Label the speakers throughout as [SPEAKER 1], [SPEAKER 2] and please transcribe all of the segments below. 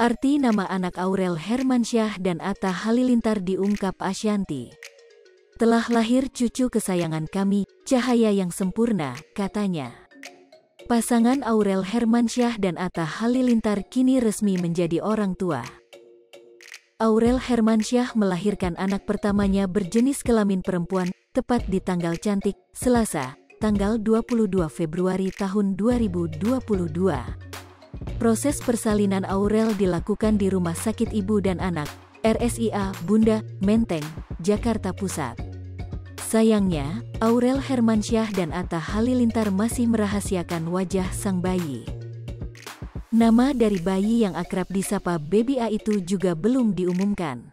[SPEAKER 1] Arti nama anak Aurel Hermansyah dan Atta Halilintar diungkap Ashanty. Telah lahir cucu kesayangan kami, cahaya yang sempurna, katanya. Pasangan Aurel Hermansyah dan Atta Halilintar kini resmi menjadi orang tua. Aurel Hermansyah melahirkan anak pertamanya berjenis kelamin perempuan, tepat di tanggal cantik, Selasa, tanggal 22 Februari tahun 2022. Proses persalinan Aurel dilakukan di Rumah Sakit Ibu dan Anak, RSIA, Bunda, Menteng, Jakarta Pusat. Sayangnya, Aurel Hermansyah dan Atta Halilintar masih merahasiakan wajah sang bayi. Nama dari bayi yang akrab disapa Baby A itu juga belum diumumkan.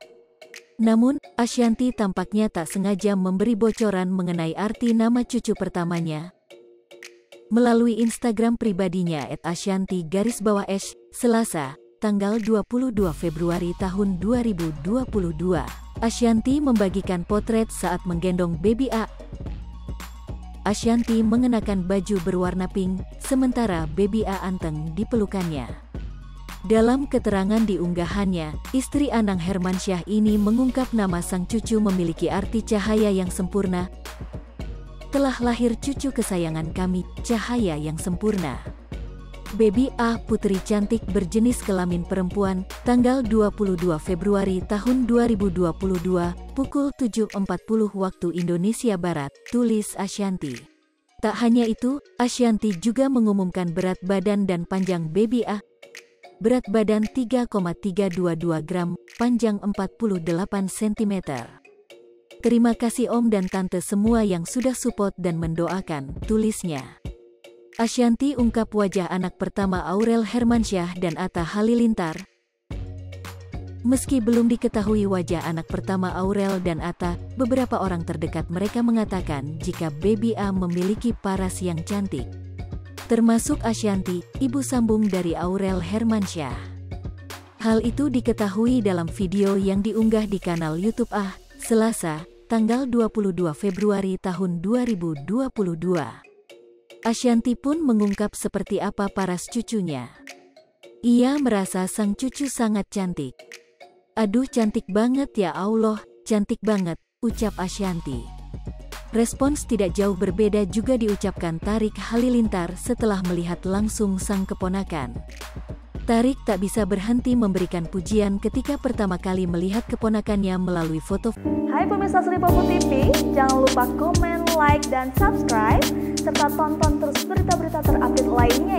[SPEAKER 1] Namun, Ashanty tampaknya tak sengaja memberi bocoran mengenai arti nama cucu pertamanya. Melalui Instagram pribadinya @ashanty_, Selasa, tanggal 22 Februari tahun 2022, Ashanty membagikan potret saat menggendong Baby A. Ashanty mengenakan baju berwarna pink, sementara Baby A anteng di pelukannya. Dalam keterangan di unggahannya, istri Anang Hermansyah ini mengungkap nama sang cucu memiliki arti cahaya yang sempurna. Telah lahir cucu kesayangan kami, cahaya yang sempurna. Baby A, putri cantik berjenis kelamin perempuan, tanggal 22 Februari tahun 2022, pukul 7.40 waktu Indonesia Barat, tulis Ashanty. Tak hanya itu, Ashanty juga mengumumkan berat badan dan panjang Baby A. Berat badan 3,322 gram, panjang 48 cm. Terima kasih Om dan Tante semua yang sudah support dan mendoakan, tulisnya. Ashanty ungkap wajah anak pertama Aurel Hermansyah dan Atta Halilintar. Meski belum diketahui wajah anak pertama Aurel dan Atta, beberapa orang terdekat mereka mengatakan jika Baby A memiliki paras yang cantik. Termasuk Ashanty, ibu sambung dari Aurel Hermansyah. Hal itu diketahui dalam video yang diunggah di kanal YouTube A, Selasa, tanggal 22 Februari tahun 2022. Ashanty pun mengungkap seperti apa paras cucunya. Ia merasa sang cucu sangat cantik. Aduh cantik banget ya Allah, cantik banget, ucap Ashanty. Respons tidak jauh berbeda juga diucapkan Tarik Halilintar setelah melihat langsung sang keponakan. Tarik tak bisa berhenti memberikan pujian ketika pertama kali melihat keponakannya melalui foto.
[SPEAKER 2] Hai pemirsa Sri Popo TV, jangan lupa komen, like, dan subscribe, serta tonton terus berita-berita terupdate lainnya